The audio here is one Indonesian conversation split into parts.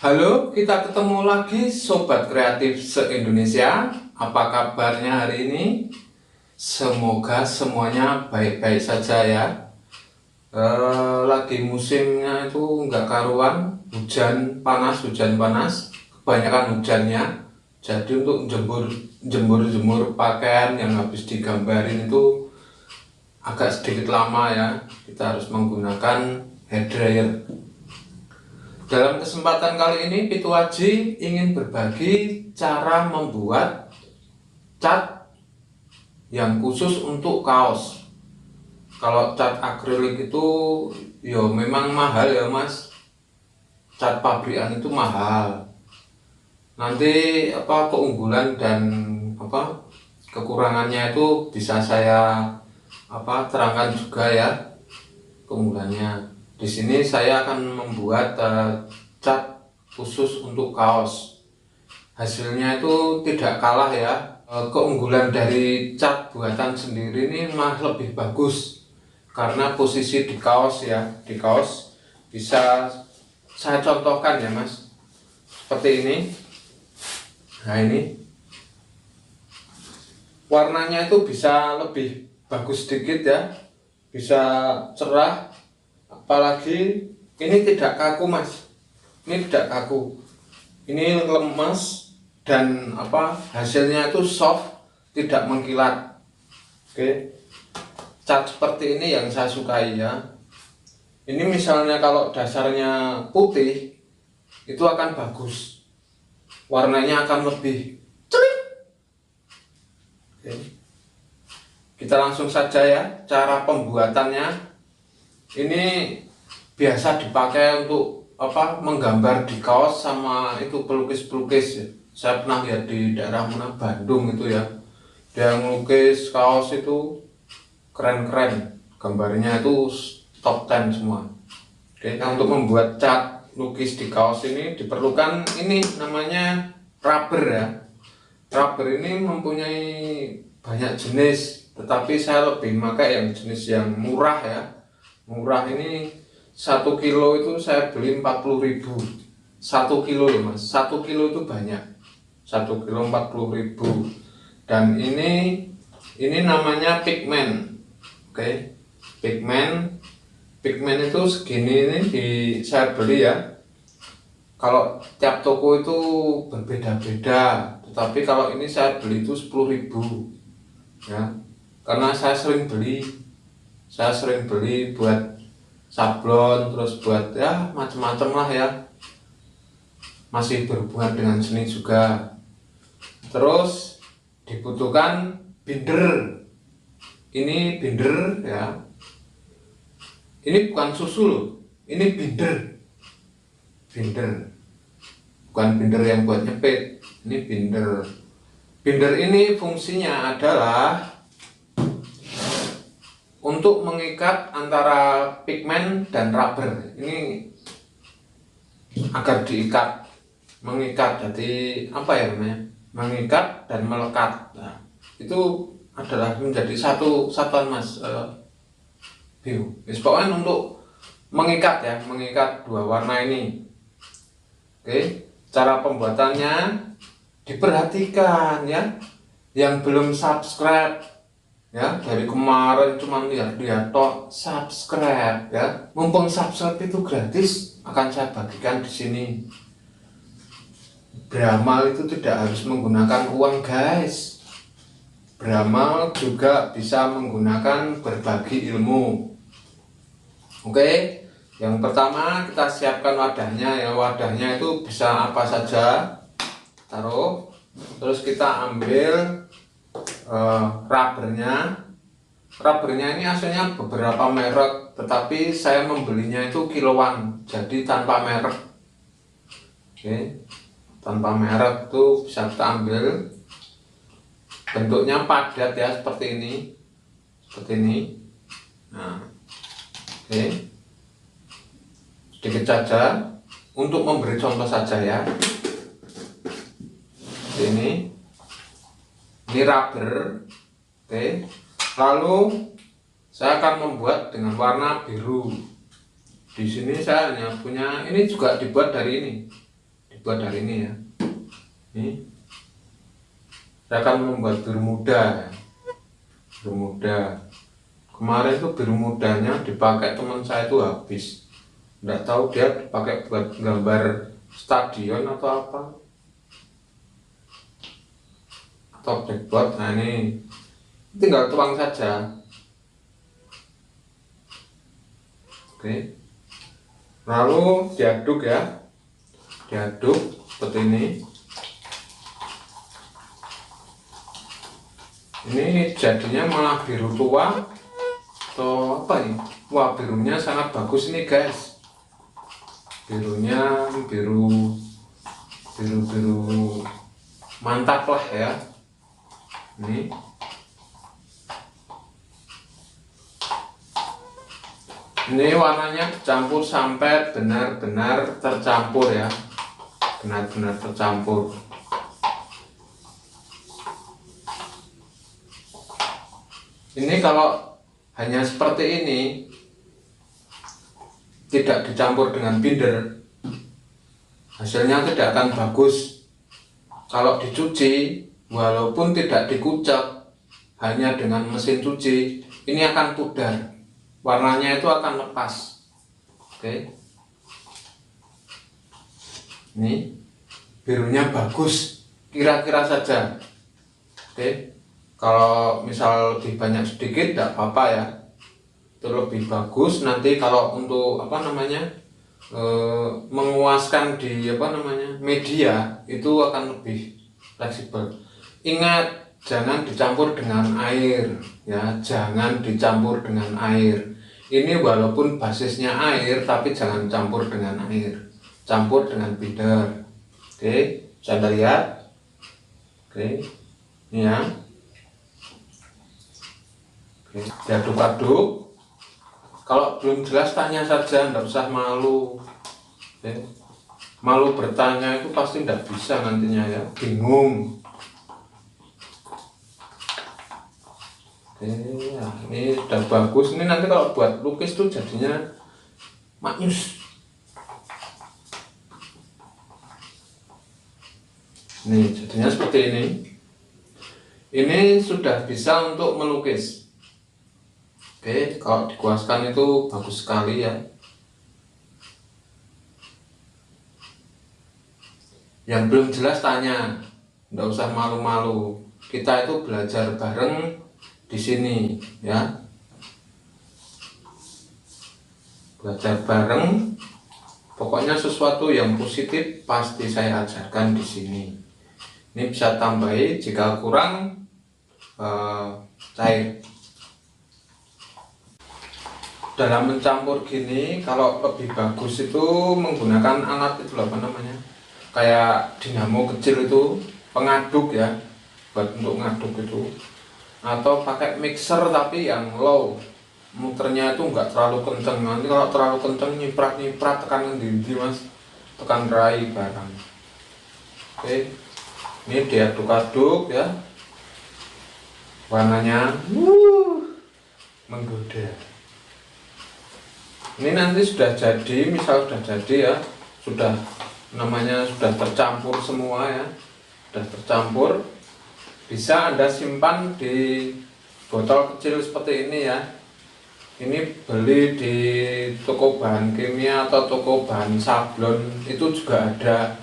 Halo, kita ketemu lagi Sobat Kreatif se-Indonesia. Apa kabarnya hari ini? Semoga semuanya baik-baik saja ya. Lagi musimnya itu nggak karuan, hujan panas, kebanyakan hujannya. Jadi untuk jemur pakaian yang habis digambarin itu agak sedikit lama ya. Kita harus menggunakan hair dryer. Dalam kesempatan kali ini, Pitu Aji ingin berbagi cara membuat cat yang khusus untuk kaos. Kalau cat akrilik itu, ya memang mahal ya mas. Cat pabrikan itu mahal. Nanti keunggulan dan kekurangannya itu bisa saya terangkan juga ya keunggulannya. Di sini saya akan membuat cat khusus untuk kaos. Hasilnya itu tidak kalah ya. Keunggulan dari cat buatan sendiri ini malah lebih bagus karena posisi di kaos ya. Di kaos bisa saya contohkan ya mas. Seperti ini. Nah ini warnanya itu bisa lebih bagus sedikit ya. Bisa cerah. Apalagi ini tidak kaku mas, ini tidak kaku, ini lemas dan hasilnya itu soft, tidak mengkilat. Oke, cat seperti ini yang saya sukai ya. Ini misalnya kalau dasarnya putih itu akan bagus, warnanya akan lebih celik. Oke. Kita langsung saja ya cara pembuatannya. Ini biasa dipakai untuk menggambar di kaos sama itu pelukis-pelukis ya. Saya pernah lihat di daerah mana Bandung itu ya. Dia ngelukis kaos itu keren-keren. Gambarnya itu top 10 semua. Oke, nah untuk membuat cat lukis di kaos ini diperlukan ini namanya rubber ya. Rubber ini mempunyai banyak jenis, tetapi saya lebih memakai yang jenis yang murah ya. Murah ini 1 kilo itu saya beli 40.000. 1 kilo loh mas, 1 kilo itu banyak. 1 kilo 40.000. Dan ini namanya pigment. Oke, pigment itu segini ini saya beli ya. Kalau tiap toko itu berbeda-beda, tetapi kalau ini saya beli itu 10.000 ya, karena saya sering beli buat sablon, terus buat ya macam-macam lah ya, masih berhubungan dengan seni juga. Terus dibutuhkan binder. Ini binder ya, ini bukan susu loh, ini binder, bukan binder yang buat nyepit, ini binder. Binder ini fungsinya adalah untuk mengikat antara pigmen dan rubber ini agar diikat, mengikat, jadi mengikat dan melekat. Nah, itu adalah menjadi satu satuan mas. Pokoknya untuk mengikat ya, mengikat dua warna ini. Oke, cara pembuatannya diperhatikan ya. Yang belum subscribe ya, dari kemarin cuma lihat-lihat tok, subscribe ya. Mumpung subscribe itu gratis, akan saya bagikan di sini. Beramal itu tidak harus menggunakan uang guys. Beramal juga bisa menggunakan berbagi ilmu. Oke, yang pertama kita siapkan wadahnya ya. Wadahnya itu bisa apa saja, taruh. Terus kita ambil rubbernya ini aslinya beberapa merek, tetapi saya membelinya itu kiloan, jadi tanpa merek. Oke, tanpa merek itu bisa kita ambil, bentuknya padat ya, seperti ini. Nah, oke, sedikit saja untuk memberi contoh saja ya. Ini rubber. Oke, lalu saya akan membuat dengan warna biru. Di sini saya hanya punya, ini juga dibuat dari ini. buat hari ini ya. Ini saya akan membuat biru muda ya. Biru muda. Kemarin tuh biru mudanya dipakai teman saya itu habis. Nggak tahu dia dipakai buat gambar stadion atau apa, atau blackboard. Nah ini tinggal tuang saja. Oke, lalu diaduk ya, diaduk seperti ini. Ini jadinya malah biru tua atau apa ini? Wah, birunya sangat bagus ini guys. Birunya biru mantap lah ya. Ini warnanya dicampur sampai benar-benar tercampur ya, benar-benar tercampur. Ini kalau hanya seperti ini, tidak dicampur dengan binder, hasilnya tidak akan bagus. Kalau dicuci, walaupun tidak dikucek, hanya dengan mesin cuci, ini akan pudar, warnanya itu akan lepas. Oke, ini birunya bagus, kira-kira saja. Oke, kalau misal lebih banyak sedikit tidak apa-apa ya, itu lebih bagus. Nanti kalau untuk menguaskan di media itu akan lebih fleksibel. Ingat, jangan dicampur dengan air ya, jangan dicampur dengan air. Ini walaupun basisnya air, tapi jangan campur dengan air, campur dengan binder. Oke, bisa lihat. Oke, ini ya. Diaduk-aduk. Kalau belum jelas tanya saja, tidak usah malu. Oke. Malu bertanya itu pasti tidak bisa nantinya ya, bingung. Oke, ya, ini sudah bagus. Ini nanti kalau buat lukis tuh jadinya maknyus. Nih jadinya seperti ini. Ini sudah bisa untuk melukis. Oke, kalau dikuaskan itu bagus sekali ya. Yang belum jelas tanya, nggak usah malu-malu. Kita itu belajar bareng di sini ya. Belajar bareng. Pokoknya sesuatu yang positif pasti saya ajarkan di sini. Ini bisa tambahi jika kurang cair. Dalam mencampur gini, kalau lebih bagus itu menggunakan alat itu apa namanya, kayak dinamo kecil itu, pengaduk ya, buat untuk ngaduk itu, atau pakai mixer tapi yang low, muternya itu enggak terlalu kenceng. Nanti kalau terlalu kenceng nyiprat tekan di mas, tekan rai barang. Oke, ini diaduk-aduk ya, warnanya menggoda. Ini nanti sudah jadi, misal sudah jadi ya, sudah tercampur semua ya, sudah tercampur. Bisa Anda simpan di botol kecil seperti ini ya. Ini beli di toko bahan kimia atau toko bahan sablon itu juga ada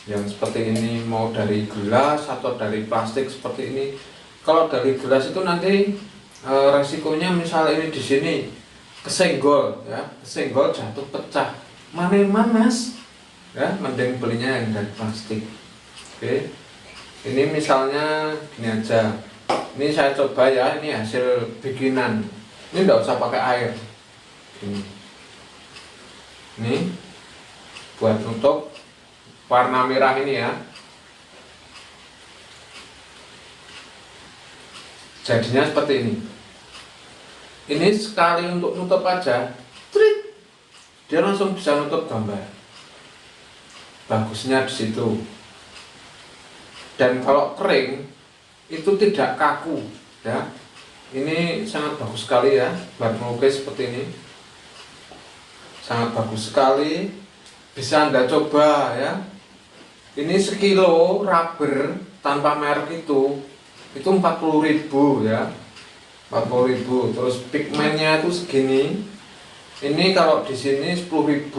yang seperti ini, mau dari gelas atau dari plastik seperti ini. Kalau dari gelas itu nanti resikonya misal ini di sini kesenggol ya, kesenggol jatuh pecah, mana mas ya, mending belinya yang dari plastik. Oke, ini misalnya gini aja, ini saya coba ya, ini hasil bikinan, ini enggak usah pakai air gini. Ini buat nutup warna merah ini ya, jadinya seperti ini. Ini sekali untuk nutup aja, trik, dia langsung bisa nutup gambar. Bagusnya di situ. Dan kalau kering itu tidak kaku ya. Ini sangat bagus sekali ya buat melukis seperti ini. Sangat bagus sekali. Bisa Anda coba ya. Ini sekilo rubber tanpa merek itu 40.000 ya, 40.000. Terus pigmennya itu segini. Ini kalau di sini 10.000.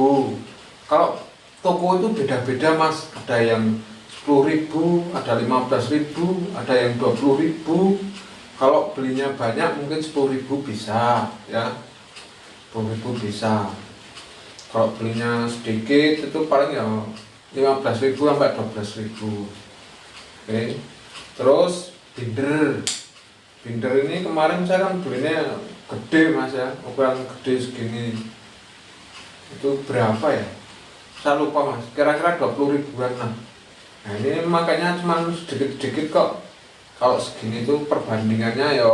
Kalau toko itu beda-beda mas, ada yang 10.000, ada 15.000, ada yang 20.000. Kalau belinya banyak mungkin 10.000 bisa ya, 10.000 bisa. Kalau belinya sedikit itu paling ya 15.000 sampai 12.000. Oke. Terus binder ini kemarin saya kan belinya gede mas ya, ukuran gede segini. Itu berapa ya? Saya lupa mas, kira-kira 20 ribuan lah. Nah ini makanya cuma sedikit-sedikit kok. Kalau segini itu perbandingannya ya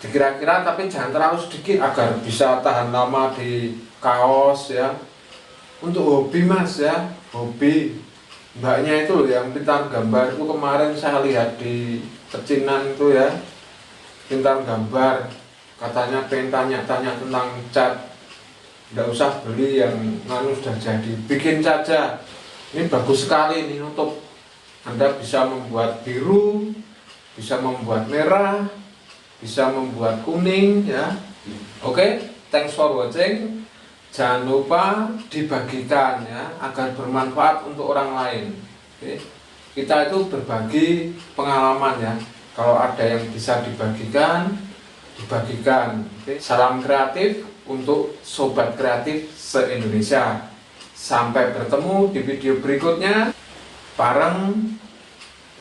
dikira-kira, tapi jangan terlalu sedikit agar bisa tahan lama di kaos ya. Untuk hobi mas ya, hobi. Mbaknya itu loh yang pintar gambar itu, kemarin saya lihat di pecinan itu ya, pintar gambar, katanya pengen tanya-tanya tentang cat. Nggak usah beli yang sudah jadi, bikin saja. Ini bagus sekali ini untuk Anda bisa membuat biru, bisa membuat merah, bisa membuat kuning ya. Oke, thanks for watching. Jangan lupa dibagikan ya, agar bermanfaat untuk orang lain. Oke. Kita itu berbagi pengalaman ya. Kalau ada yang bisa dibagikan, dibagikan. Oke. Salam kreatif untuk sobat kreatif se-Indonesia. Sampai bertemu di video berikutnya bareng